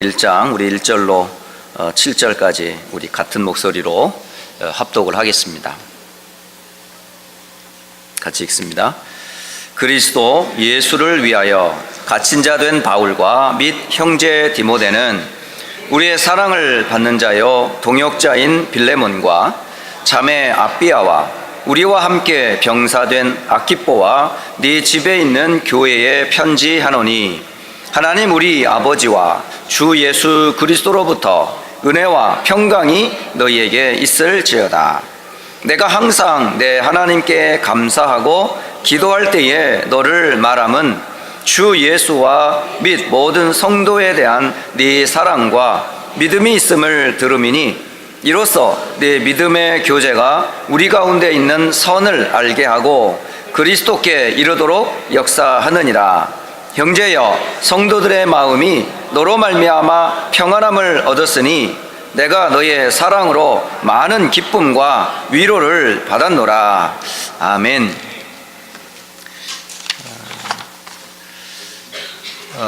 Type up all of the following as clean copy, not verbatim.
1장 우리 1절로 7절까지 우리 같은 목소리로 합독을 하겠습니다. 같이 읽습니다. 그리스도 예수를 위하여 갇힌 자 된 바울과 및 형제 디모데는 우리의 사랑을 받는 자여 동역자인 빌레몬과 자매 아비아와 우리와 함께 병사된 아키뽀와 네 집에 있는 교회에 편지하노니 하나님 우리 아버지와 주 예수 그리스도로부터 은혜와 평강이 너희에게 있을지어다. 내가 항상 내 하나님께 감사하고 기도할 때에 너를 말함은 주 예수와 및 모든 성도에 대한 네 사랑과 믿음이 있음을 들음이니 이로써 네 믿음의 교제가 우리 가운데 있는 선을 알게 하고 그리스도께 이르도록 역사하느니라. 형제여, 성도들의 마음이 너로 말미암아 평안함을 얻었으니 내가 너의 사랑으로 많은 기쁨과 위로를 받았노라. 아멘.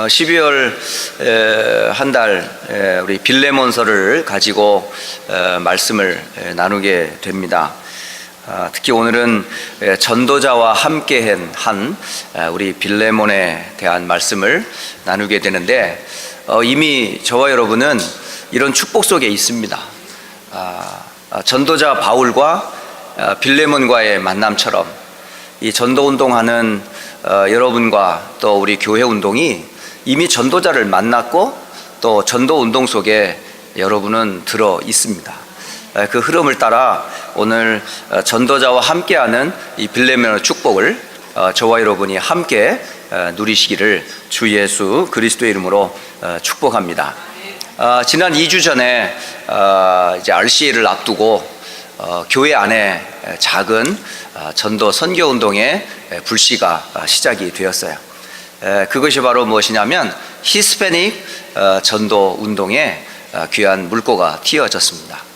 12월 한 달 우리 빌레몬서를 가지고 말씀을 나누게 됩니다. 특히 오늘은 전도자와 함께 한 우리 빌레몬에 대한 말씀을 나누게 되는데 이미 저와 여러분은 이런 축복 속에 있습니다. 전도자 바울과 빌레몬과의 만남처럼 이 전도 운동하는 여러분과 또 우리 교회 운동이 이미 전도자를 만났고 또 전도 운동 속에 여러분은 들어 있습니다. 그 흐름을 따라 오늘 전도자와 함께하는 이 빌레몬의 축복을 저와 여러분이 함께 누리시기를 주 예수 그리스도의 이름으로 축복합니다. 지난 2주 전에 이제 RCA를 앞두고 교회 안에 작은 전도 선교 운동의 불씨가 시작이 되었어요. 그것이 바로 무엇이냐면 히스패닉 전도 운동의 귀한 물꼬가 튀어졌습니다.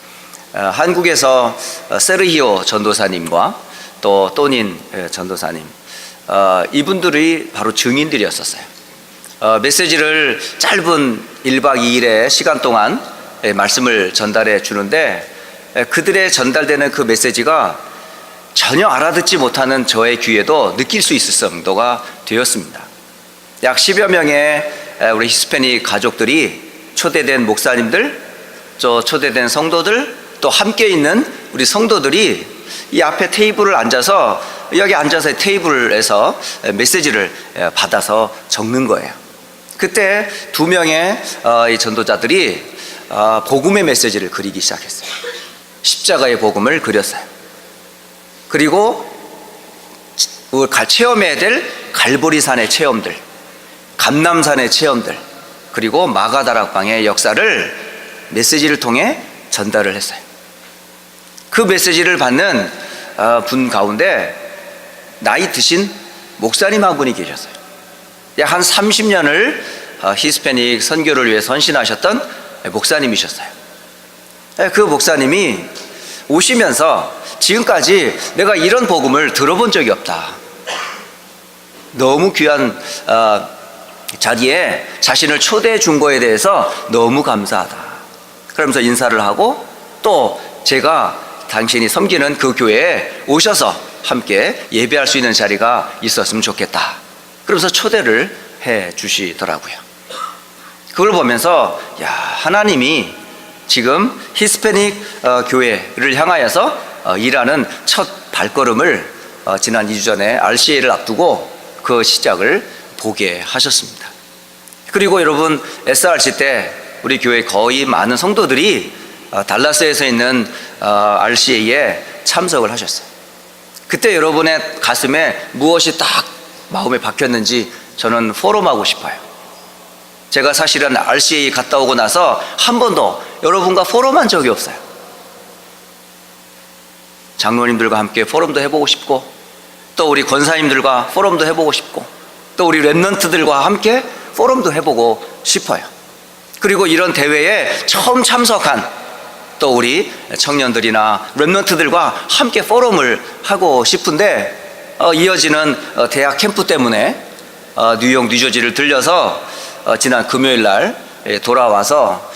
한국에서 세르히오 전도사님과 또 또닌 전도사님, 이분들이 바로 증인들이었었어요. 메시지를 짧은 1박 2일의 시간 동안 말씀을 전달해 주는데 그들의 전달되는 그 메시지가 전혀 알아듣지 못하는 저의 귀에도 느낄 수 있을 정도가 되었습니다. 약 10여 명의 우리 히스패닉 가족들이 초대된 목사님들, 초대된 성도들, 또 함께 있는 우리 성도들이 이 앞에 테이블을 앉아서 여기 앉아서 테이블에서 메시지를 받아서 적는 거예요. 그때 2명의 이 전도자들이 복음의 메시지를 그리기 시작했어요. 십자가의 복음을 그렸어요. 그리고 체험해야 될 갈보리산의 체험들, 감남산의 체험들, 그리고 마가다락방의 역사를 메시지를 통해 전달을 했어요. 그 메시지를 받는 분 가운데 나이 드신 목사님 한 분이 계셨어요. 약 한 30년을 히스패닉 선교를 위해 헌신하셨던 목사님이셨어요. 그 목사님이 오시면서 지금까지 내가 이런 복음을 들어본 적이 없다. 너무 귀한 자기의 자신을 초대해 준 거에 대해서 너무 감사하다. 그러면서 인사를 하고 또 제가 당신이 섬기는 그 교회에 오셔서 함께 예배할 수 있는 자리가 있었으면 좋겠다. 그러면서 초대를 해 주시더라고요. 그걸 보면서 하나님이 지금 히스패닉 교회를 향하여서 일하는 첫 발걸음을 지난 2주 전에 RCA를 앞두고 그 시작을 보게 하셨습니다. 그리고 여러분 SRC 때 우리 교회 거의 많은 성도들이 달라스에서 있는 RCA에 참석을 하셨어요. 그때 여러분의 가슴에 무엇이 딱 마음에 박혔는지 저는 포럼하고 싶어요. 제가 사실은 RCA 갔다 오고 나서 한 번도 여러분과 포럼한 적이 없어요. 장로님들과 함께 포럼도 해보고 싶고 또 우리 권사님들과 포럼도 해보고 싶고 또 우리 랩런트들과 함께 포럼도 해보고 싶어요. 그리고 이런 대회에 처음 참석한 또 우리 청년들이나 랩런트들과 함께 포럼을 하고 싶은데 이어지는 대학 캠프 때문에 뉴욕, 뉴저지를 들려서 지난 금요일 날 돌아와서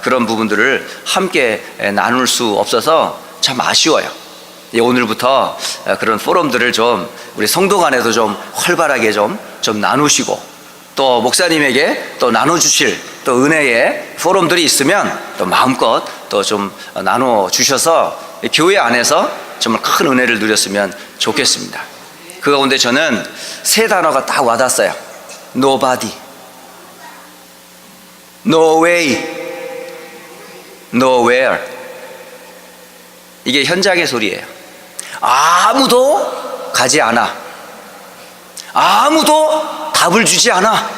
그런 부분들을 함께 나눌 수 없어서 참 아쉬워요. 오늘부터 그런 포럼들을 좀 우리 성도 간에도 좀 활발하게 좀 나누시고, 또 목사님에게 또 나눠주실 또 은혜의 포럼들이 있으면 또 마음껏 또 좀 나눠주셔서 교회 안에서 정말 큰 은혜를 누렸으면 좋겠습니다. 그 가운데 저는 세 단어가 딱 와닿았어요. Nobody, No way, Nowhere. 이게 현장의 소리예요. 아무도 가지 않아. 아무도 답을 주지 않아.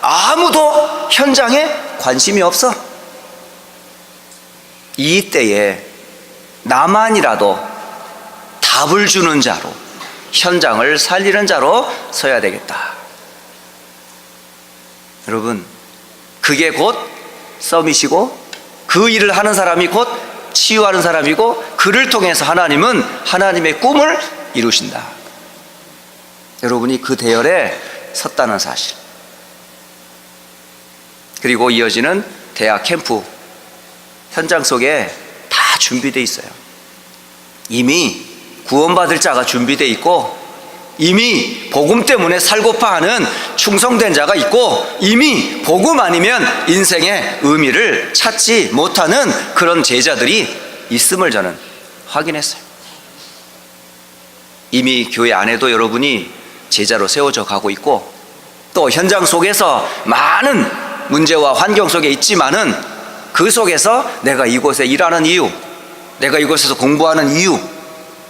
아무도 현장에 관심이 없어. 이때에 나만이라도 답을 주는 자로, 현장을 살리는 자로 서야 되겠다. 여러분, 그게 곧 서밋이고, 그 일을 하는 사람이 곧 치유하는 사람이고, 그를 통해서 하나님은 하나님의 꿈을 이루신다. 여러분이 그 대열에 섰다는 사실. 그리고 이어지는 대학 캠프 현장 속에 다 준비되어 있어요. 이미 구원받을 자가 준비되어 있고, 이미 복음 때문에 살고파 하는 충성된 자가 있고, 이미 복음 아니면 인생의 의미를 찾지 못하는 그런 제자들이 있음을 저는 확인했어요. 이미 교회 안에도 여러분이 제자로 세워져 가고 있고, 또 현장 속에서 많은 문제와 환경 속에 있지만은 그 속에서 내가 이곳에 일하는 이유, 내가 이곳에서 공부하는 이유,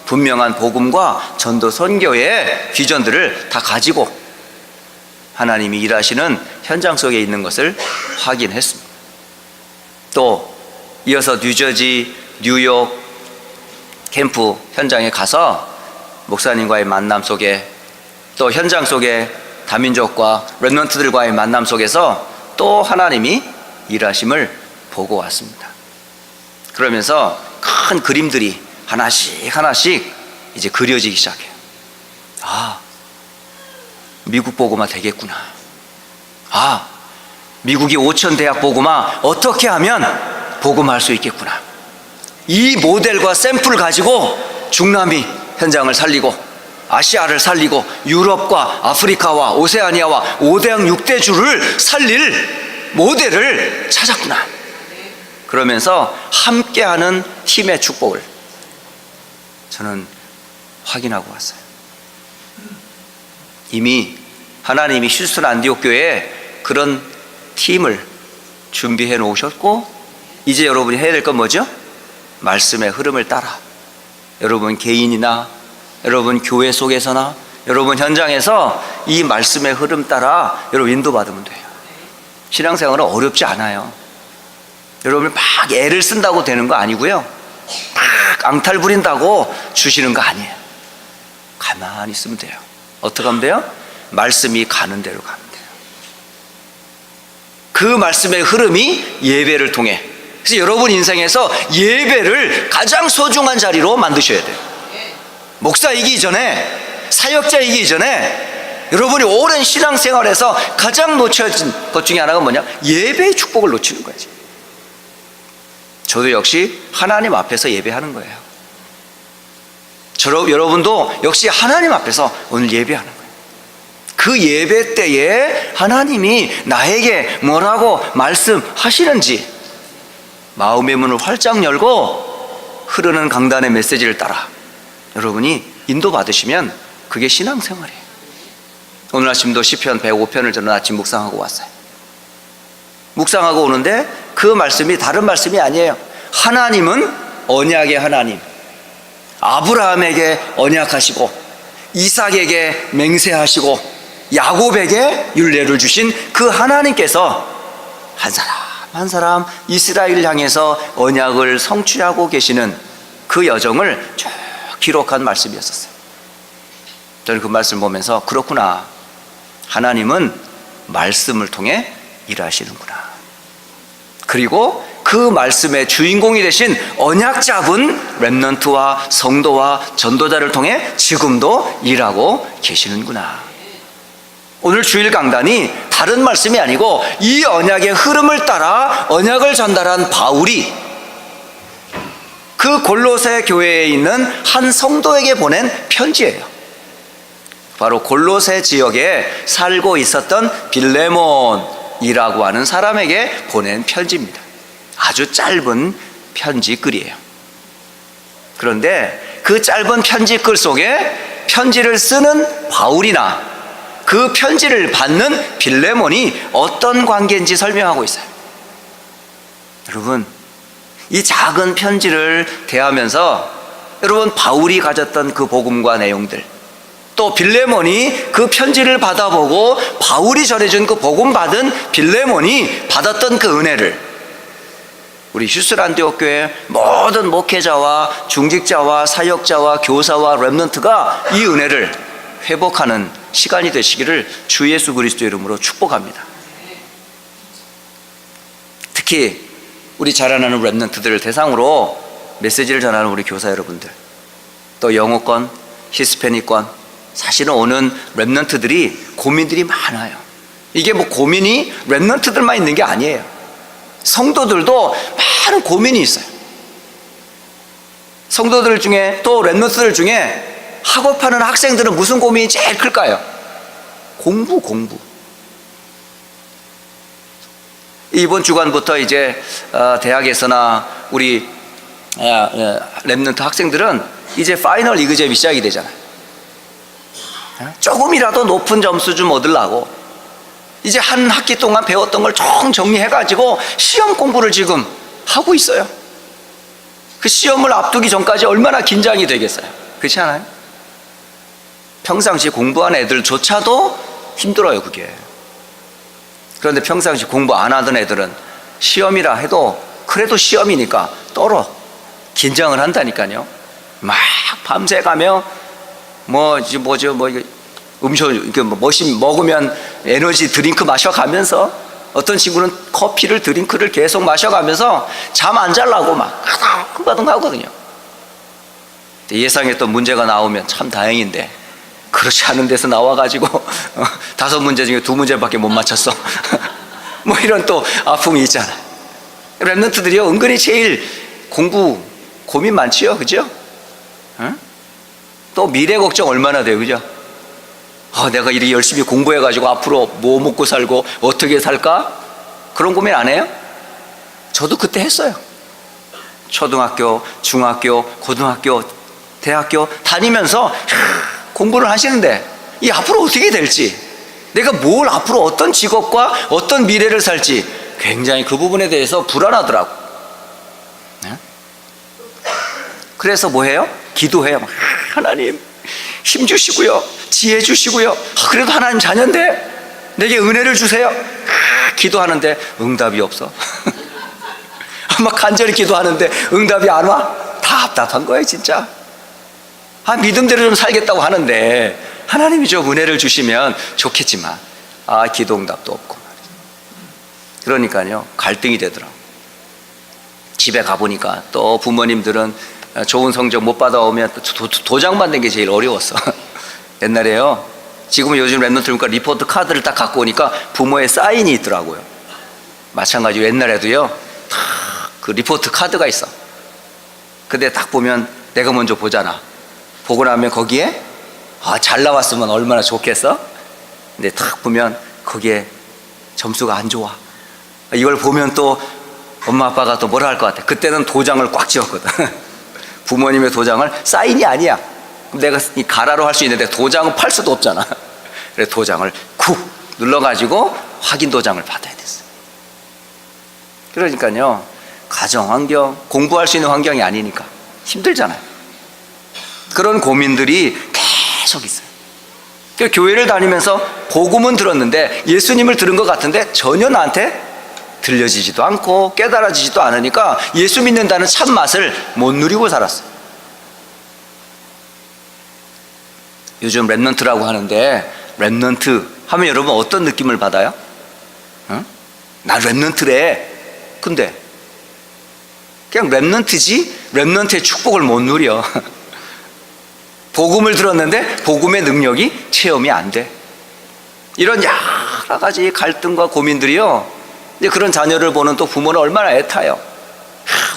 분명한 복음과 전도 선교의 비전들을 다 가지고 하나님이 일하시는 현장 속에 있는 것을 확인했습니다. 또 이어서 뉴저지, 뉴욕 캠프 현장에 가서 목사님과의 만남 속에, 또 현장 속에 다민족과 렘넌트들과의 만남 속에서 또 하나님이 일하심을 보고 왔습니다. 그러면서 큰 그림들이 하나씩 이제 그려지기 시작해요. 아, 미국 복음화 되겠구나. 아, 미국이 5천 대학 복음화 어떻게 하면 복음화할 수 있겠구나. 이 모델과 샘플을 가지고 중남미 현장을 살리고, 아시아를 살리고, 유럽과 아프리카와 오세아니아와 5대양 6대주를 살릴 모델을 찾았구나. 그러면서 함께하는 팀의 축복을 저는 확인하고 왔어요. 이미 하나님이 휴스턴 안디옥 교회에 그런 팀을 준비해 놓으셨고, 이제 여러분이 해야 될 건 뭐죠? 말씀의 흐름을 따라 여러분 개인이나 여러분 교회 속에서나 여러분 현장에서 이 말씀의 흐름 따라 여러분 인도받으면 돼요. 신앙생활은 어렵지 않아요. 여러분 막 애를 쓴다고 되는 거 아니고요, 막 앙탈 부린다고 주시는 거 아니에요. 가만히 있으면 돼요. 어떻게 하면 돼요? 말씀이 가는 대로 가면 돼요. 그 말씀의 흐름이 예배를 통해, 그래서 여러분 인생에서 예배를 가장 소중한 자리로 만드셔야 돼요. 목사이기 전에, 사역자이기 이전에 여러분이 오랜 신앙생활에서 가장 놓쳐진 것 중에 하나가 뭐냐? 예배의 축복을 놓치는 거지. 저도 역시 하나님 앞에서 예배하는 거예요. 여러분도 역시 하나님 앞에서 오늘 예배하는 거예요. 그 예배 때에 하나님이 나에게 뭐라고 말씀하시는지 마음의 문을 활짝 열고 흐르는 강단의 메시지를 따라 여러분이 인도받으시면 그게 신앙생활이에요. 오늘 아침도 시편 105편을 저는 아침 묵상하고 왔어요. 묵상하고 오는데 그 말씀이 다른 말씀이 아니에요. 하나님은 언약의 하나님, 아브라함에게 언약하시고 이삭에게 맹세하시고 야곱에게 율례를 주신 그 하나님께서 한 사람 한 사람 이스라엘을 향해서 언약을 성취하고 계시는 그 여정을 쭉 기록한 말씀이었었어요. 저는 그 말씀을 보면서 그렇구나, 하나님은 말씀을 통해 일하시는구나. 그리고 그 말씀의 주인공이 되신 언약 잡은 렘넌트와 성도와 전도자를 통해 지금도 일하고 계시는구나. 오늘 주일 강단이 다른 말씀이 아니고 이 언약의 흐름을 따라 언약을 전달한 바울이 그 골로새 교회에 있는 한 성도에게 보낸 편지예요. 바로 골로새 지역에 살고 있었던 빌레몬이라고 하는 사람에게 보낸 편지입니다. 아주 짧은 편지글이에요. 그런데 그 짧은 편지글 속에 편지를 쓰는 바울이나 그 편지를 받는 빌레몬이 어떤 관계인지 설명하고 있어요. 여러분, 이 작은 편지를 대하면서 여러분 바울이 가졌던 그 복음과 내용들, 또 빌레몬이 그 편지를 받아보고 바울이 전해준 그 복음 받은 빌레몬이 받았던 그 은혜를 우리 휴스 안디옥 교회 모든 목회자와 중직자와 사역자와 교사와 렘넌트가 이 은혜를 회복하는 시간이 되시기를 주 예수 그리스도 이름으로 축복합니다. 특히 우리 자라나는 렘넌트들을 대상으로 메시지를 전하는 우리 교사 여러분들, 또 영어권, 히스패닉권, 사실은 오는 렘넌트들이 고민들이 많아요. 이게 뭐 고민이 렘넌트들만 있는 게 아니에요. 성도들도 많은 고민이 있어요. 성도들 중에 또 렘넌트들 중에 학업하는 학생들은 무슨 고민이 제일 클까요? 공부. 이번 주간부터 이제 대학에서나 우리 렘넌트 학생들은 이제 파이널 이그잼이 시작이 되잖아요. 조금이라도 높은 점수 좀 얻으려고 이제 한 학기 동안 배웠던 걸 총 정리해가지고 시험 공부를 지금 하고 있어요. 그 시험을 앞두기 전까지 얼마나 긴장이 되겠어요. 그렇지 않아요? 평상시 공부한 애들조차도 힘들어요, 그게. 그런데 평상시 공부 안 하던 애들은 시험이라 해도 그래도 시험이니까 떨어 긴장을 한다니까요. 막 밤새 가며 머신 먹으면 에너지 드링크 마셔가면서, 어떤 친구는 커피를 드링크를 계속 마셔가면서 잠 안 자려고 막 가등가등 하거든요. 예상했던 문제가 나오면 참 다행인데 그렇지 않은 데서 나와가지고 5문제 중에 2문제밖에 못 맞췄어. 뭐 이런 또 아픔이 있잖아요. 렘넌트들이요 은근히 제일 공부 고민 많지요, 그죠? 응? 또 미래 걱정 얼마나 돼요, 그죠? 내가 이렇게 열심히 공부해가지고 앞으로 뭐 먹고 살고 어떻게 살까? 그런 고민 안 해요? 저도 그때 했어요. 초등학교, 중학교, 고등학교, 대학교 다니면서 공부를 하시는데 이 앞으로 어떻게 될지, 내가 뭘 앞으로 어떤 직업과 어떤 미래를 살지 굉장히 그 부분에 대해서 불안하더라고. 그래서 뭐 해요? 기도해요. 하나님 힘 주시고요, 지혜 주시고요, 그래도 하나님 자녀인데 내게 은혜를 주세요. 기도하는데 응답이 없어. 막 간절히 기도하는데 응답이 안 와? 답답한 거예요, 진짜. 믿음대로 좀 살겠다고 하는데 하나님이 좀 은혜를 주시면 좋겠지만 기도 응답도 없고. 그러니까요 갈등이 되더라고. 집에 가보니까 또 부모님들은 좋은 성적 못 받아오면 도장 받는 게 제일 어려웠어. 옛날에요, 지금은 요즘 랩런트니까 리포트 카드를 딱 갖고 오니까 부모의 사인이 있더라고요. 마찬가지로 옛날에도요 다 그 리포트 카드가 있어. 근데 딱 보면 내가 먼저 보잖아. 보고 나면 거기에 잘 나왔으면 얼마나 좋겠어? 근데 딱 보면 거기에 점수가 안 좋아. 이걸 보면 또 엄마 아빠가 또 뭐라 할 것 같아. 그때는 도장을 꽉 지웠거든. 부모님의 도장을, 사인이 아니야. 내가 가라로 할 수 있는데 도장은 팔 수도 없잖아. 그래서 도장을 쿡 눌러가지고 확인 도장을 받아야 됐어. 그러니까요 가정 환경, 공부할 수 있는 환경이 아니니까 힘들잖아요. 그런 고민들이 계속 있어요. 교회를 다니면서 복음은 들었는데 예수님을 들은 것 같은데 전혀 나한테 들려지지도 않고 깨달아지지도 않으니까 예수 믿는다는 참맛을 못 누리고 살았어요. 요즘 렘넌트라고 하는데, 렘넌트 하면 여러분 어떤 느낌을 받아요? 나 렘넌트래. 근데 그냥 렘넌트지 렘넌트의 축복을 못 누려. 복음을 들었는데 복음의 능력이 체험이 안 돼. 이런 여러 가지 갈등과 고민들이요, 이제 그런 자녀를 보는 또 부모는 얼마나 애타요.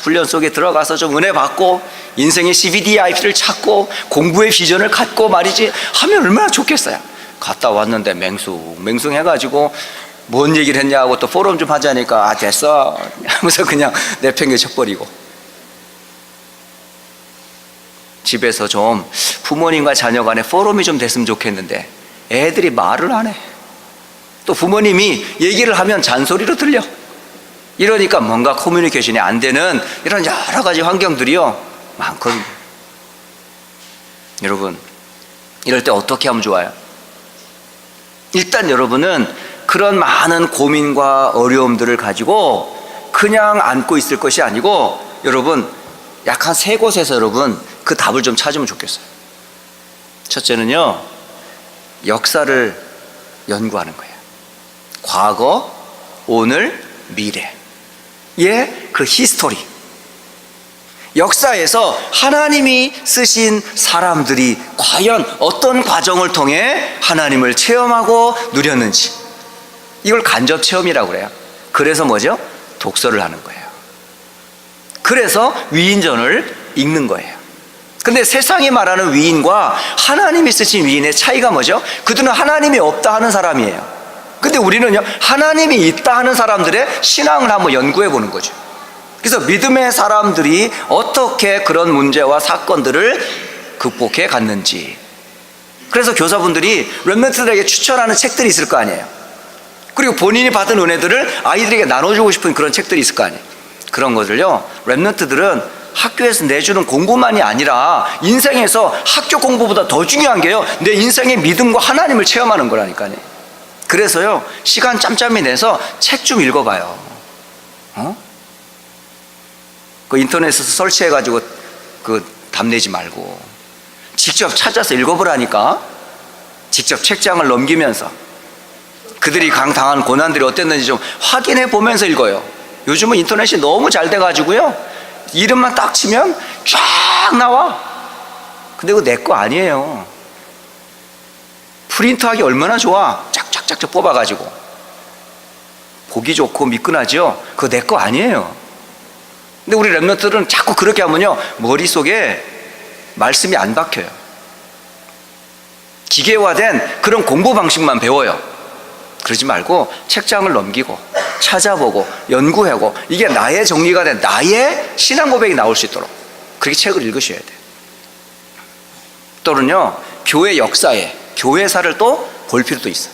훈련 속에 들어가서 좀 은혜 받고 인생의 CVDIP를 찾고 공부의 비전을 갖고 말이지 하면 얼마나 좋겠어요. 갔다 왔는데 맹숭해가지고 뭔 얘기를 했냐고 또 포럼 좀 하자니까 아 됐어 하면서 그냥 내팽개쳐버리고. 집에서 좀 부모님과 자녀 간에 포럼이 좀 됐으면 좋겠는데 애들이 말을 안 해. 또 부모님이 얘기를 하면 잔소리로 들려. 이러니까 뭔가 커뮤니케이션이 안 되는 이런 여러 가지 환경들이요 많거든요. 여러분, 이럴 때 어떻게 하면 좋아요? 일단 여러분은 그런 많은 고민과 어려움들을 가지고 그냥 안고 있을 것이 아니고 여러분 약 한 3곳에서 여러분 그 답을 좀 찾으면 좋겠어요. 첫째는요, 역사를 연구하는 거예요. 과거, 오늘, 미래의 그 히스토리. 역사에서 하나님이 쓰신 사람들이 과연 어떤 과정을 통해 하나님을 체험하고 누렸는지, 이걸 간접 체험이라고 그래요. 그래서 뭐죠? 독서를 하는 거예요. 그래서 위인전을 읽는 거예요. 근데 세상이 말하는 위인과 하나님이 쓰신 위인의 차이가 뭐죠? 그들은 하나님이 없다 하는 사람이에요. 근데 우리는요, 하나님이 있다 하는 사람들의 신앙을 한번 연구해 보는 거죠. 그래서 믿음의 사람들이 어떻게 그런 문제와 사건들을 극복해 갔는지. 그래서 교사분들이 렘넌트들에게 추천하는 책들이 있을 거 아니에요. 그리고 본인이 받은 은혜들을 아이들에게 나눠주고 싶은 그런 책들이 있을 거 아니에요. 그런 것들요, 렘넌트들은 학교에서 내주는 공부만이 아니라 인생에서 학교 공부보다 더 중요한 게요, 내 인생의 믿음과 하나님을 체험하는 거라니까요. 그래서요, 시간 짬짬이 내서 책 좀 읽어봐요. 그 인터넷에서 설치해가지고 답내지 말고 직접 찾아서 읽어보라니까. 직접 책장을 넘기면서 그들이 당한 고난들이 어땠는지 좀 확인해 보면서 읽어요. 요즘은 인터넷이 너무 잘 돼가지고요, 이름만 딱 치면 쫙 나와. 근데 그거 내 거 아니에요. 프린트하기 얼마나 좋아. 쫙쫙쫙 뽑아가지고 보기 좋고 미끈하죠. 그거 내 거 아니에요. 근데 우리 렘넌트들은 자꾸 그렇게 하면요, 머릿속에 말씀이 안 박혀요. 기계화된 그런 공부 방식만 배워요. 그러지 말고 책장을 넘기고 찾아보고 연구하고, 이게 나의 정리가 된 나의 신앙 고백이 나올 수 있도록 그렇게 책을 읽으셔야 돼요. 또는요, 교회 역사에 교회사를 또 볼 필요도 있어요.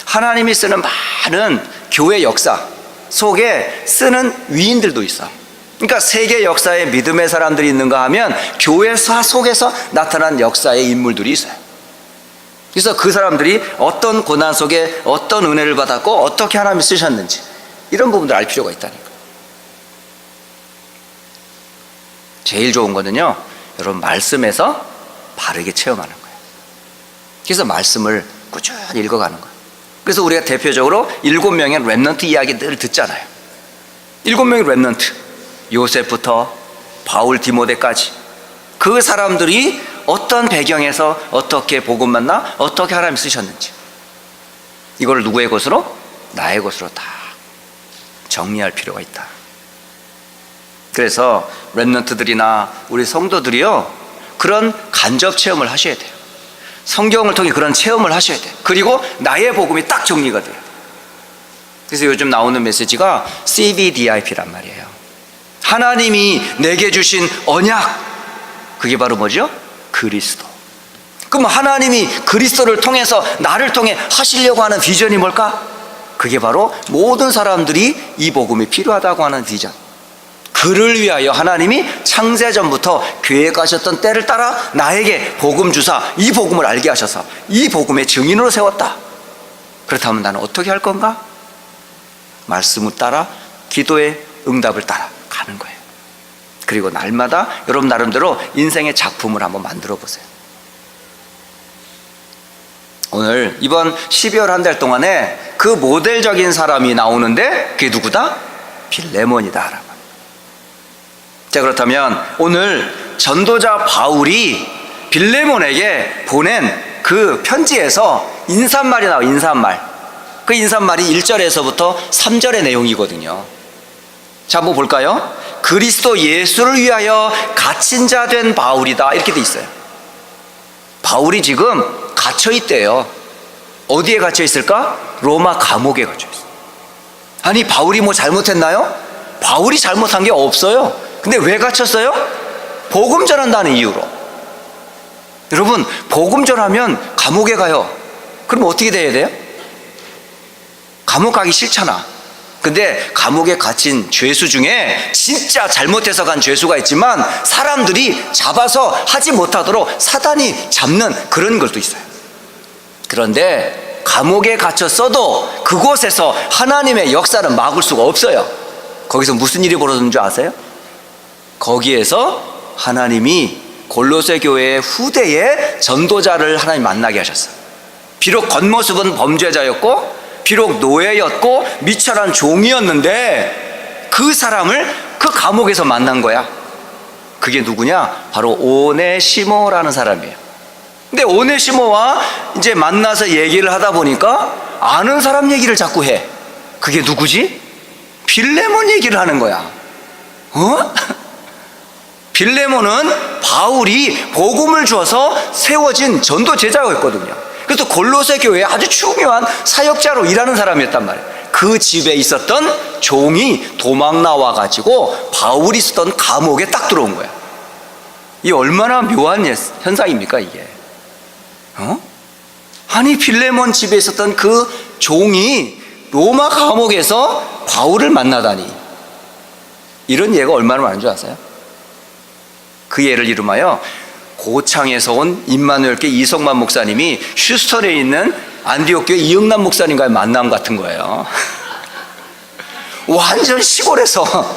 하나님이 쓰는 많은 교회 역사 속에 쓰는 위인들도 있어요. 그러니까 세계 역사에 믿음의 사람들이 있는가 하면 교회사 속에서 나타난 역사의 인물들이 있어요. 그래서 그 사람들이 어떤 고난 속에 어떤 은혜를 받았고 어떻게 하나님이 쓰셨는지, 이런 부분들 알 필요가 있다니까. 제일 좋은 거는요, 여러분 말씀에서 바르게 체험하는 거예요. 그래서 말씀을 꾸준히 읽어가는 거예요. 그래서 우리가 대표적으로 7명의 렘넌트 이야기 늘 듣잖아요. 7명의 렘넌트, 요셉부터 바울, 디모데까지 그 사람들이 어떤 배경에서 어떻게 복음 만나 어떻게 하나님 쓰셨는지, 이걸 누구의 것으로? 나의 것으로 다 정리할 필요가 있다. 그래서 렘넌트들이나 우리 성도들이요, 그런 간접 체험을 하셔야 돼요. 성경을 통해 그런 체험을 하셔야 돼요. 그리고 나의 복음이 딱 정리가 돼요. 그래서 요즘 나오는 메시지가 CVDIP란 말이에요. 하나님이 내게 주신 언약, 그게 바로 뭐죠? 그리스도. 그럼 하나님이 그리스도를 통해서 나를 통해 하시려고 하는 비전이 뭘까? 그게 바로 모든 사람들이 이 복음이 필요하다고 하는 비전. 그를 위하여 하나님이 창세전부터 계획하셨던 때를 따라 나에게 복음 주사, 이 복음을 알게 하셔서 이 복음의 증인으로 세웠다. 그렇다면 나는 어떻게 할 건가? 말씀을 따라 기도의 응답을 따라 가는 거예요. 그리고 날마다 여러분 나름대로 인생의 작품을 한번 만들어 보세요. 오늘 이번 12월 한 달 동안에 그 모델적인 사람이 나오는데 그게 누구다? 빌레몬이다. 자, 그렇다면 오늘 전도자 바울이 빌레몬에게 보낸 그 편지에서 인사말이 나와요. 인사말. 그 인사말이 1절에서부터 3절의 내용이거든요. 자, 한번 볼까요? 그리스도 예수를 위하여 갇힌 자 된 바울이다, 이렇게 돼 있어요. 바울이 지금 갇혀 있대요. 어디에 갇혀 있을까? 로마 감옥에 갇혀 있어요. 아니, 바울이 뭐 잘못했나요? 바울이 잘못한 게 없어요. 근데 왜 갇혔어요? 복음 전한다는 이유로. 여러분, 복음 전하면 감옥에 가요. 그럼 어떻게 돼야 돼요? 감옥 가기 싫잖아. 근데 감옥에 갇힌 죄수 중에 진짜 잘못해서 간 죄수가 있지만 사람들이 잡아서 하지 못하도록 사단이 잡는 그런 것도 있어요. 그런데 감옥에 갇혔어도 그곳에서 하나님의 역사는 막을 수가 없어요. 거기서 무슨 일이 벌어지는 줄 아세요? 거기에서 하나님이 골로새 교회의 후대의 전도자를 하나님 만나게 하셨어요. 비록 겉모습은 범죄자였고 비록 노예였고 미천한 종이었는데 그 사람을 그 감옥에서 만난 거야. 그게 누구냐? 바로 오네시모라는 사람이에요. 근데 오네시모와 이제 만나서 얘기를 하다 보니까 아는 사람 얘기를 자꾸 해. 그게 누구지? 빌레몬 얘기를 하는 거야. 빌레몬은 바울이 복음을 주어서 세워진 전도 제자였거든요. 그래서 골로새 교회에 아주 중요한 사역자로 일하는 사람이었단 말이에요. 그 집에 있었던 종이 도망 나와가지고 바울이 있었던 감옥에 딱 들어온 거야. 이 얼마나 묘한 현상입니까, 이게? 아니, 빌레몬 집에 있었던 그 종이 로마 감옥에서 바울을 만나다니. 이런 예가 얼마나 많은 줄 아세요? 그 예를 이름하여 고창에서 온 임마누엘교회 이성만 목사님이 휴스턴에 있는 안디옥교회 이영남 목사님과의 만남 같은 거예요. 완전 시골에서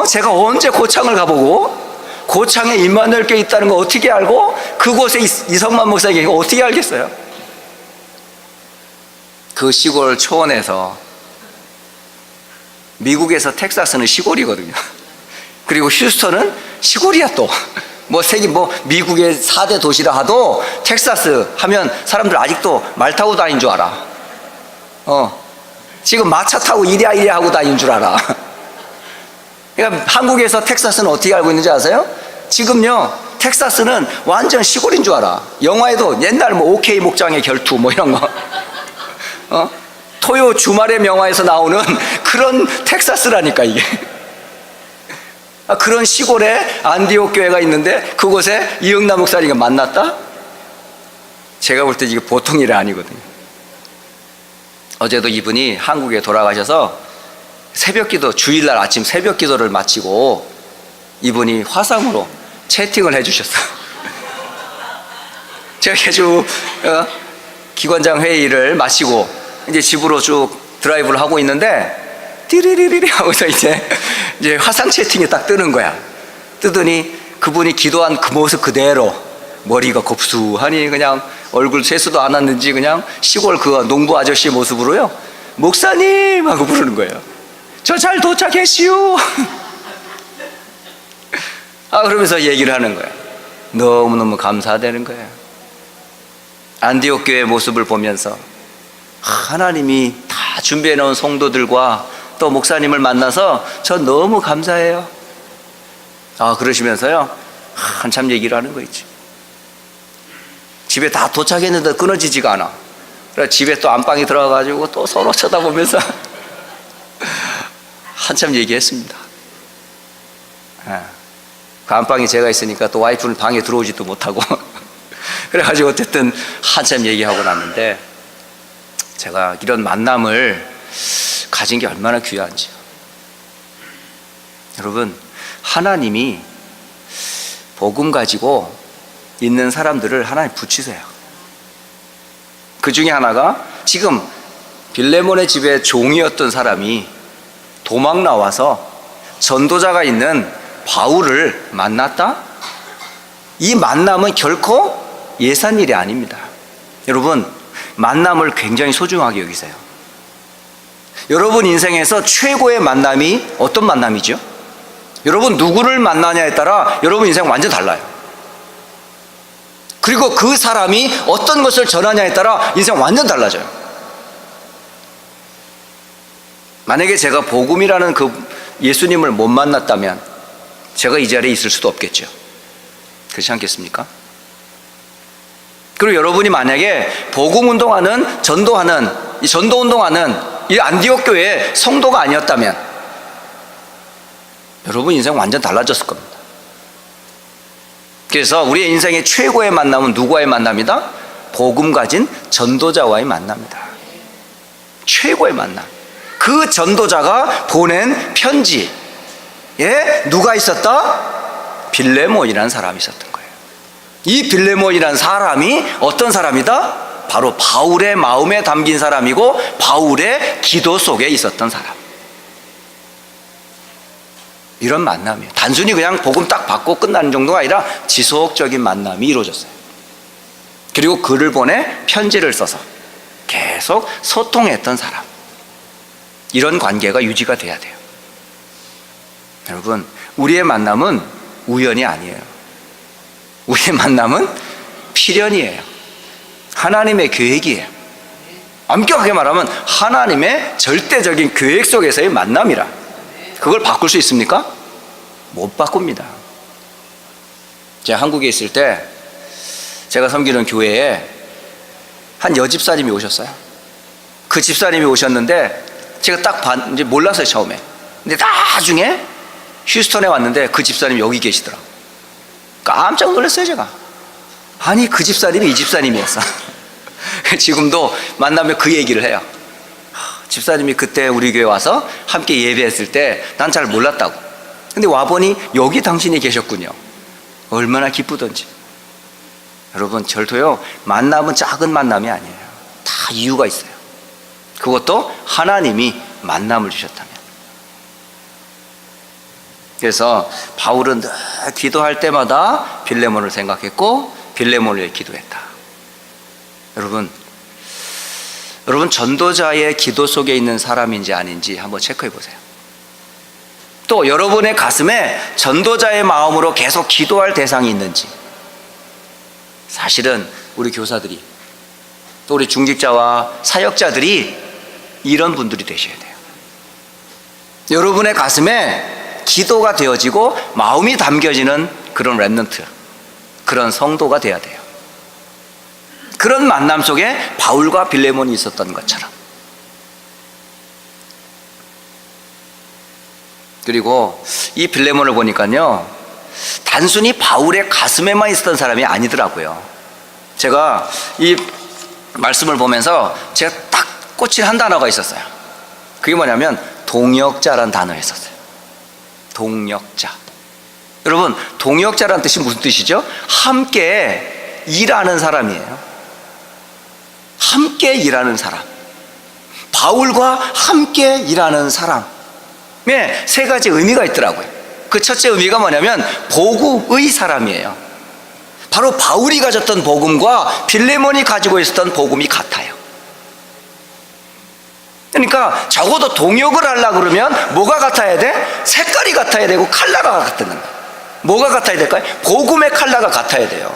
제가 언제 고창을 가보고 고창에 임마누엘교회 있다는 거 어떻게 알고 그곳에 이성만 목사님이 어떻게 알겠어요? 그 시골 초원에서, 미국에서 텍사스는 시골이거든요. 그리고 휴스턴은 시골이야. 또 미국의 4대 도시라 하도 텍사스 하면 사람들 아직도 말 타고 다닌 줄 알아. 지금 마차 타고 이리야 하고 다닌 줄 알아. 그러니까 한국에서 텍사스는 어떻게 알고 있는지 아세요? 지금요, 텍사스는 완전 시골인 줄 알아. 영화에도 옛날 오케이 목장의 결투 이런 거, 토요 주말의 명화에서 나오는 그런 텍사스라니까, 이게. 그런 시골에 안디옥 교회가 있는데 그곳에 이영남 목사님과 만났다? 제가 볼 때 이게 보통 일이 아니거든요. 어제도 이분이 한국에 돌아가셔서 새벽기도, 주일날 아침 새벽기도를 마치고 이분이 화상으로 채팅을 해주셨어요. 제가 쭉 기관장 회의를 마치고 이제 집으로 쭉 드라이브를 하고 있는데 띠리리리리 하고서 이제 화상 채팅이 딱 뜨는 거야. 뜨더니 그분이 기도한 그 모습 그대로, 머리가 곱수하니 그냥 얼굴 세수도 안 왔는지 그냥 시골 그 농부 아저씨 모습으로요, 목사님 하고 부르는 거예요. 저 잘 도착했시오. 그러면서 얘기를 하는 거예요. 너무너무 감사되는 거예요. 안디옥 교회 모습을 보면서 하나님이 다 준비해 놓은 성도들과 또 목사님을 만나서 저 너무 감사해요. 그러시면서요, 한참 얘기를 하는 거 있지. 집에 다 도착했는데 끊어지지가 않아. 그래서 집에 또 안방에 들어가가지고 또 서로 쳐다보면서 한참 얘기했습니다. 그 안방에 제가 있으니까 또 와이프는 방에 들어오지도 못하고 그래가지고 어쨌든 한참 얘기하고 났는데, 제가 이런 만남을 가진 게 얼마나 귀한지요. 여러분, 하나님이 복음 가지고 있는 사람들을 하나님 붙이세요. 그 중에 하나가 지금 빌레몬의 집에 종이었던 사람이 도망 나와서 전도자가 있는 바울을 만났다? 이 만남은 결코 예산 일이 아닙니다. 여러분, 만남을 굉장히 소중하게 여기세요. 여러분 인생에서 최고의 만남이 어떤 만남이죠? 여러분 누구를 만나냐에 따라 여러분 인생 완전 달라요. 그리고 그 사람이 어떤 것을 전하냐에 따라 인생 완전 달라져요. 만약에 제가 복음이라는 그 예수님을 못 만났다면 제가 이 자리에 있을 수도 없겠죠. 그렇지 않겠습니까? 그리고 여러분이 만약에 복음 운동하는, 전도하는, 이 전도 운동하는 이 안디옥 교회의 성도가 아니었다면 여러분 인생 완전 달라졌을 겁니다. 그래서 우리의 인생의 최고의 만남은 누구와의 만남이다? 복음 가진 전도자와의 만남이다. 최고의 만남. 그 전도자가 보낸 편지에 누가 있었다? 빌레몬이라는 사람이 있었던 거예요. 이 빌레몬이라는 사람이 어떤 사람이다? 바로 바울의 마음에 담긴 사람이고 바울의 기도 속에 있었던 사람. 이런 만남이에요. 단순히 그냥 복음 딱 받고 끝나는 정도가 아니라 지속적인 만남이 이루어졌어요. 그리고 글을 보내 편지를 써서 계속 소통했던 사람. 이런 관계가 유지가 돼야 돼요. 여러분, 우리의 만남은 우연이 아니에요. 우리의 만남은 필연이에요. 하나님의 계획이에요. 엄격하게 말하면 하나님의 절대적인 계획 속에서의 만남이라. 그걸 바꿀 수 있습니까? 못 바꿉니다. 제가 한국에 있을 때 제가 섬기는 교회에 한 여집사님이 오셨어요. 그 집사님이 오셨는데 제가 딱 이제 몰랐어요, 처음에. 근데 나중에 휴스턴에 왔는데 그 집사님이 여기 계시더라고요. 깜짝 놀랐어요, 제가. 아니, 그 집사님이 이 집사님이었어. 지금도 만나면 그 얘기를 해요. 집사님이 그때 우리 교회 와서 함께 예배했을 때 난 잘 몰랐다고. 근데 와보니 여기 당신이 계셨군요. 얼마나 기쁘던지. 여러분, 절도요, 만남은 작은 만남이 아니에요. 다 이유가 있어요. 그것도 하나님이 만남을 주셨다면. 그래서 바울은 늘 기도할 때마다 빌레몬을 생각했고 빌레몬을 위해 기도했다. 여러분 전도자의 기도 속에 있는 사람인지 아닌지 한번 체크해 보세요. 또 여러분의 가슴에 전도자의 마음으로 계속 기도할 대상이 있는지. 사실은 우리 교사들이 또 우리 중직자와 사역자들이 이런 분들이 되셔야 돼요. 여러분의 가슴에 기도가 되어지고 마음이 담겨지는 그런 렘넌트, 그런 성도가 돼야 돼요. 그런 만남 속에 바울과 빌레몬이 있었던 것처럼. 그리고 이 빌레몬을 보니까요, 단순히 바울의 가슴에만 있었던 사람이 아니더라고요. 제가 이 말씀을 보면서 제가 딱 꽂힌 한 단어가 있었어요. 그게 뭐냐면 동역자란 단어가 있었어요. 동역자. 여러분, 동역자란 뜻이 무슨 뜻이죠? 함께 일하는 사람이에요. 함께 일하는 사람. 바울과 함께 일하는 사람에 세 가지 의미가 있더라고요. 그 첫째 의미가 뭐냐면 복음의 사람이에요. 바로 바울이 가졌던 복음과 빌레몬이 가지고 있었던 복음이 같아요. 그러니까 적어도 동역을 하려고 그러면 뭐가 같아야 돼? 색깔이 같아야 되고 컬러가 같다는 거예요. 뭐가 같아야 될까요? 복음의 컬러가 같아야 돼요.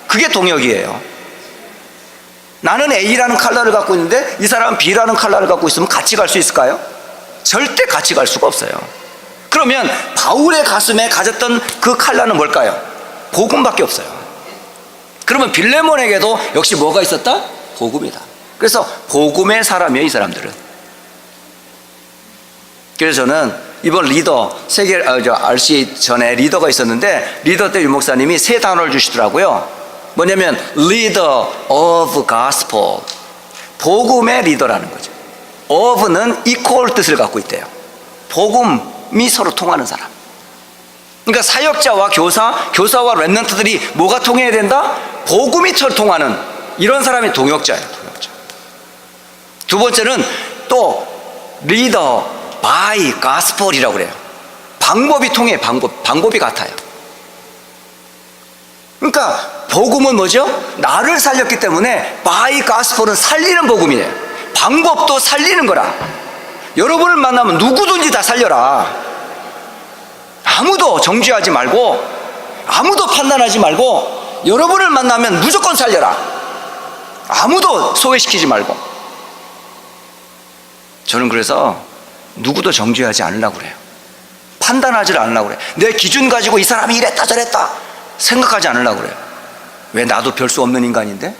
그게 동역이에요. 나는 A라는 컬러를 갖고 있는데 이 사람은 B라는 컬러를 갖고 있으면 같이 갈 수 있을까요? 절대 같이 갈 수가 없어요. 그러면 바울의 가슴에 가졌던 그 컬러는 뭘까요? 복음밖에 없어요. 그러면 빌레몬에게도 역시 뭐가 있었다? 복음이다. 그래서 복음의 사람이에요, 이 사람들은. 그래서 저는 이번 리더 세계 RC 전에 리더가 있었는데 리더 때 유 목사님이 세 단어를 주시더라고요. 뭐냐면 leader of gospel, 복음의 리더라는 거죠. of는 equal 뜻을 갖고 있대요. 복음이 서로 통하는 사람. 그러니까 사역자와 교사와 렘넌트들이 뭐가 통해야 된다? 복음이 통하는 이런 사람이 동역자예요. 동역자. 두 번째는 또 leader by gospel이라고 그래요. 방법이 통해. 방법이 같아요. 그러니까 복음은 뭐죠? 나를 살렸기 때문에 by gospel은 살리는 복음이에요. 방법도 살리는 거라. 여러분을 만나면 누구든지 다 살려라. 아무도 정죄하지 말고, 아무도 판단하지 말고, 여러분을 만나면 무조건 살려라. 아무도 소외시키지 말고. 저는 그래서 누구도 정죄하지 않으려고 그래요. 판단하지 않으려고 그래요. 내 기준 가지고 이 사람이 이랬다 저랬다 생각하지 않으려고 그래요. 왜? 나도 별 수 없는 인간인데,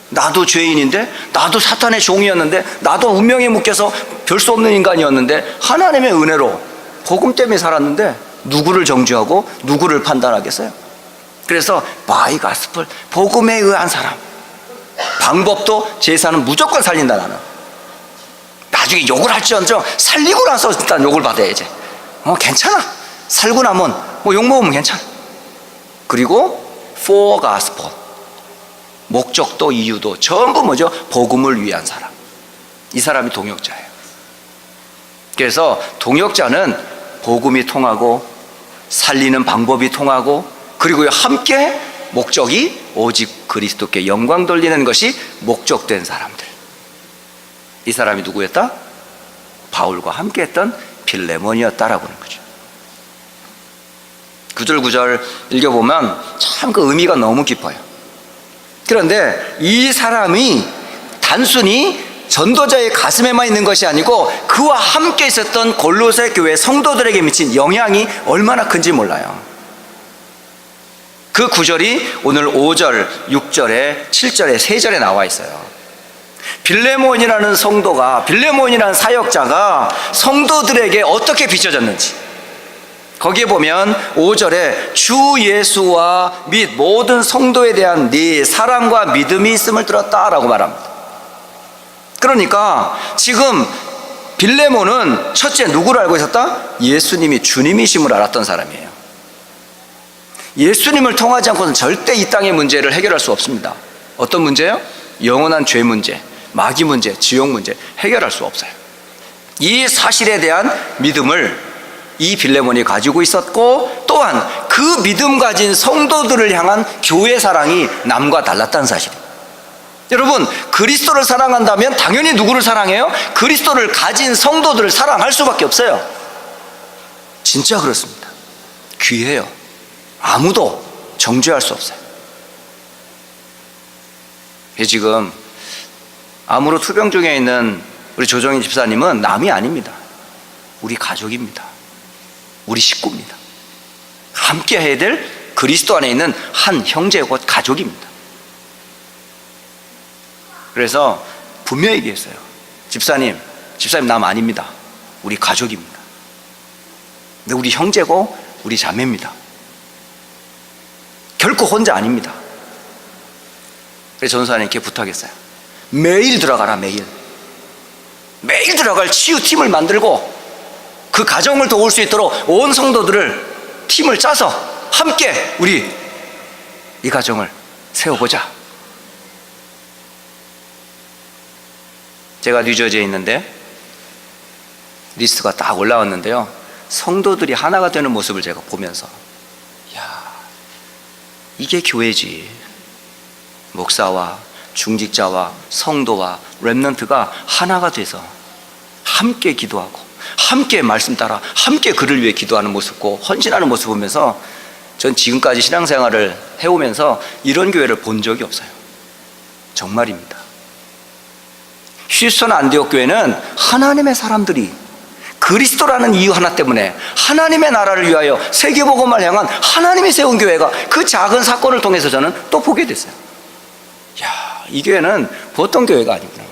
나도 죄인인데, 나도 사탄의 종이었는데, 나도 운명에 묶여서 별 수 없는 인간이었는데 하나님의 은혜로 복음 때문에 살았는데 누구를 정죄하고 누구를 판단하겠어요? 그래서 바이 가스펠, 복음에 의한 사람. 방법도 제사는 무조건 살린다. 나는 나중에 욕을 할지언정 살리고 나서 일단 욕을 받아야지. 괜찮아. 살고 나면 욕 먹으면 괜찮아. 그리고 for gospel, 목적도 이유도 전부 뭐죠? 복음을 위한 사람. 이 사람이 동역자예요. 그래서 동역자는 복음이 통하고 살리는 방법이 통하고, 그리고 함께 목적이 오직 그리스도께 영광 돌리는 것이 목적된 사람들. 이 사람이 누구였다? 바울과 함께 했던 빌레몬이었다라고 하는 거죠. 구절구절 읽어보면 참 그 의미가 너무 깊어요. 그런데 이 사람이 단순히 전도자의 가슴에만 있는 것이 아니고 그와 함께 있었던 골로새 교회 성도들에게 미친 영향이 얼마나 큰지 몰라요. 그 구절이 오늘 5절, 6절에, 7절에, 3절에 나와 있어요. 빌레몬이라는 성도가, 빌레몬이라는 사역자가 성도들에게 어떻게 비춰졌는지, 거기에 보면 5절에 주 예수와 및 모든 성도에 대한 네 사랑과 믿음이 있음을 들었다라고 말합니다. 그러니까 지금 빌레몬은 첫째 누구를 알고 있었다? 예수님이 주님이심을 알았던 사람이에요. 예수님을 통하지 않고는 절대 이 땅의 문제를 해결할 수 없습니다. 어떤 문제요? 영원한 죄 문제, 마귀 문제, 지옥 문제 해결할 수 없어요. 이 사실에 대한 믿음을 이 빌레몬이 가지고 있었고, 또한 그 믿음 가진 성도들을 향한 교회 사랑이 남과 달랐다는 사실이에요. 여러분, 그리스도를 사랑한다면 당연히 누구를 사랑해요? 그리스도를 가진 성도들을 사랑할 수밖에 없어요. 진짜 그렇습니다. 귀해요. 아무도 정죄할 수 없어요. 지금 암으로 투병 중에 있는 우리 조정인 집사님은 남이 아닙니다. 우리 가족입니다. 우리 식구입니다. 함께 해야 될 그리스도 안에 있는 한 형제고 가족입니다. 그래서 분명히 얘기했어요. 집사님 남 아닙니다. 우리 가족입니다. 근데 우리 형제고 우리 자매입니다. 결코 혼자 아닙니다. 그래서 전도사님께 부탁했어요. 매일 들어가라. 매일 들어갈 치유팀을 만들고 그 가정을 도울 수 있도록 온 성도들을 팀을 짜서 함께 우리 이 가정을 세워보자. 제가 뉴저지에 있는데 리스트가 딱 올라왔는데요, 성도들이 하나가 되는 모습을 제가 보면서, 야, 이게 교회지. 목사와 중직자와 성도와 렘넌트가 하나가 돼서 함께 기도하고 함께 말씀 따라 함께 그를 위해 기도하는 모습고 헌신하는 모습을 보면서 전 지금까지 신앙생활을 해오면서 이런 교회를 본 적이 없어요. 정말입니다. 휴스턴 안디옥 교회는 하나님의 사람들이 그리스도라는 이유 하나 때문에 하나님의 나라를 위하여 세계복음을 향한 하나님이 세운 교회가 그 작은 사건을 통해서 저는 또 보게 됐어요. 야, 이 교회는 보통 교회가 아니구나.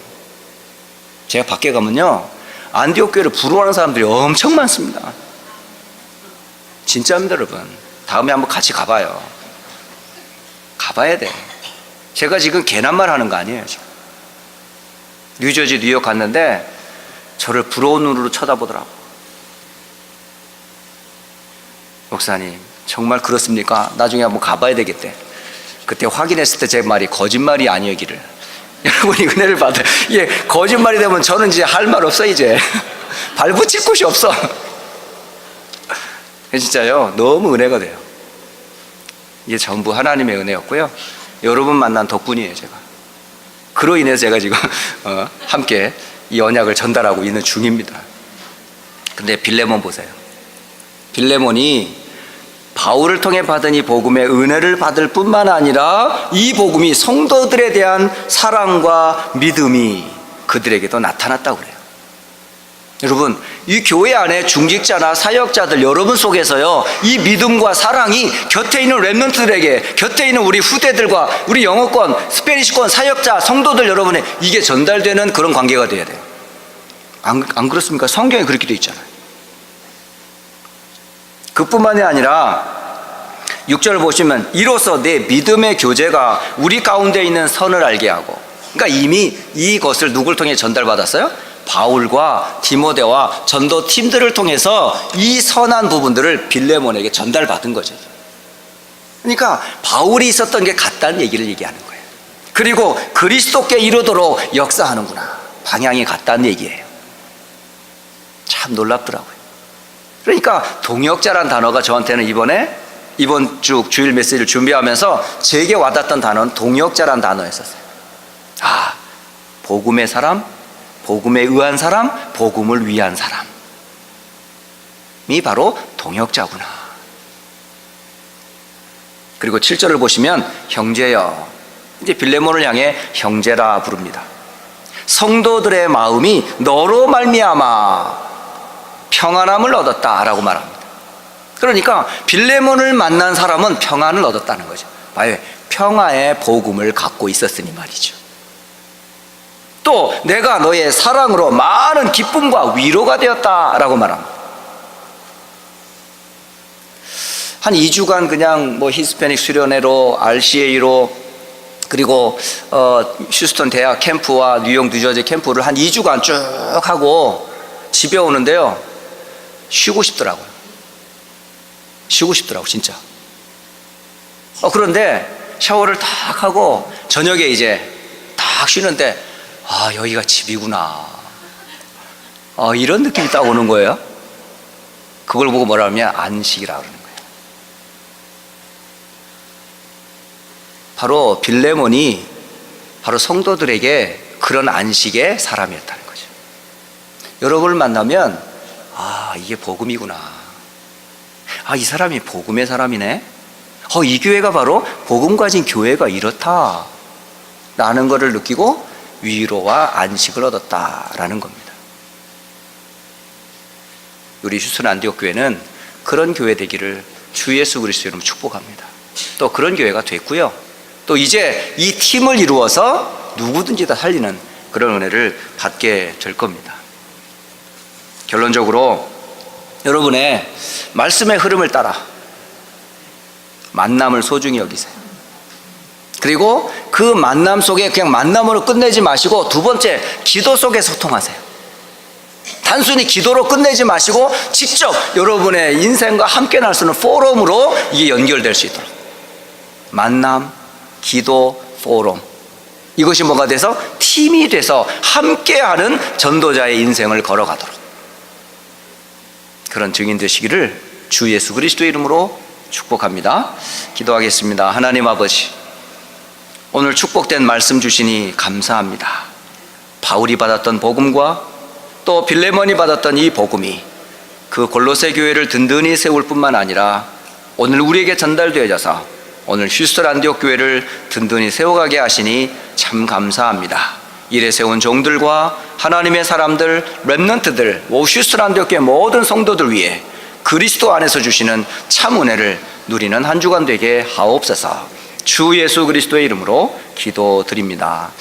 제가 밖에 가면요, 안디옥 교회를 부러워하는 사람들이 엄청 많습니다. 진짜입니다, 여러분. 다음에 한번 같이 가봐요. 가봐야 돼. 제가 지금 괜한 말 하는 거 아니에요. 지금 뉴저지, 뉴욕 갔는데 저를 부러운 눈으로 쳐다보더라고. 목사님 정말 그렇습니까? 나중에 한번 가봐야 되겠대. 그때 확인했을 때 제 말이 거짓말이 아니었기를. 여러분이 은혜를 받아요. 예, 거짓말이 되면 저는 이제 할 말 없어. 이제 발붙일 곳이 없어. 진짜요, 너무 은혜가 돼요. 이게 전부 하나님의 은혜였고요, 여러분 만난 덕분이에요. 제가 그로 인해서 제가 지금 함께 이 언약을 전달하고 있는 중입니다. 근데 빌레몬 보세요. 빌레몬이 바울을 통해 받은 이 복음의 은혜를 받을 뿐만 아니라 이 복음이 성도들에 대한 사랑과 믿음이 그들에게도 나타났다고 그래요. 여러분, 이 교회 안에 중직자나 사역자들 여러분 속에서요, 이 믿음과 사랑이 곁에 있는 렘넌트들에게, 곁에 있는 우리 후대들과 우리 영어권, 스페니시권 사역자, 성도들 여러분에 이게 전달되는 그런 관계가 돼야 돼요. 안 그렇습니까? 성경에 그렇게 돼 있잖아요. 그뿐만이 아니라 6절을 보시면 이로써 내 믿음의 교제가 우리 가운데 있는 선을 알게 하고, 그러니까 이미 이것을 누굴 통해 전달받았어요? 바울과 디모데와 전도 팀들을 통해서 이 선한 부분들을 빌레몬에게 전달받은 거죠. 그러니까 바울이 있었던 게 같다는 얘기를 얘기하는 거예요. 그리고 그리스도께 이르도록 역사하는구나, 방향이 같다는 얘기예요. 참 놀랍더라고요. 그러니까 동역자란 단어가 저한테는 이번 주 주일 메시지를 준비하면서 제게 와닿던 단어는 동역자란 단어였었어요. 복음의 사람, 복음에 의한 사람, 복음을 위한 사람이 바로 동역자구나. 그리고 7절을 보시면 형제여, 이제 빌레몬을 향해 형제라 부릅니다. 성도들의 마음이 너로 말미암아 평안함을 얻었다라고 말합니다. 그러니까 빌레몬을 만난 사람은 평안을 얻었다는 거죠. 왜? 평화의 복음을 갖고 있었으니 말이죠. 또 내가 너의 사랑으로 많은 기쁨과 위로가 되었다라고 말합니다. 한 2주간 그냥 히스패닉 수련회로 RCA로 그리고 휴스턴 대학 캠프와 뉴욕 뉴저지 캠프를 한 2주간 쭉 하고 집에 오는데요, 쉬고 싶더라고요. 진짜. 그런데 샤워를 딱 하고 저녁에 이제 딱 쉬는데 여기가 집이구나, 이런 느낌이 딱 오는 거예요. 그걸 보고 뭐라 하면 안식이라고 그러는 거예요. 바로 빌레몬이 바로 성도들에게 그런 안식의 사람이었다는 거죠. 여러분을 만나면 이게 복음이구나, 이 사람이 복음의 사람이네, 이 교회가 바로 복음 가진 교회가 이렇다 라는 것을 느끼고 위로와 안식을 얻었다라는 겁니다. 우리 휴스턴 안디옥 교회는 그런 교회 되기를 주 예수 그리스도 이름으로 축복합니다. 또 그런 교회가 됐고요, 또 이제 이 팀을 이루어서 누구든지 다 살리는 그런 은혜를 받게 될 겁니다. 결론적으로 여러분의 말씀의 흐름을 따라 만남을 소중히 여기세요. 그리고 그 만남 속에 그냥 만남으로 끝내지 마시고, 두 번째, 기도 속에 소통하세요. 단순히 기도로 끝내지 마시고 직접 여러분의 인생과 함께 날 수 있는 포럼으로 이게 연결될 수 있도록, 만남, 기도, 포럼, 이것이 뭐가 돼서 팀이 돼서 함께하는 전도자의 인생을 걸어가도록 그런 증인 되시기를 주 예수 그리스도의 이름으로 축복합니다. 기도하겠습니다. 하나님 아버지, 오늘 축복된 말씀 주시니 감사합니다. 바울이 받았던 복음과 또 빌레몬이 받았던 이 복음이 그 골로새 교회를 든든히 세울 뿐만 아니라 오늘 우리에게 전달되어져서 오늘 휴스턴 안디옥 교회를 든든히 세워가게 하시니 참 감사합니다. 이래 세운 종들과 하나님의 사람들, 렘넌트들, 휴스턴 안디옥 교회 모든 성도들 위해 그리스도 안에서 주시는 참 은혜를 누리는 한 주간 되게 하옵소서. 주 예수 그리스도의 이름으로 기도드립니다.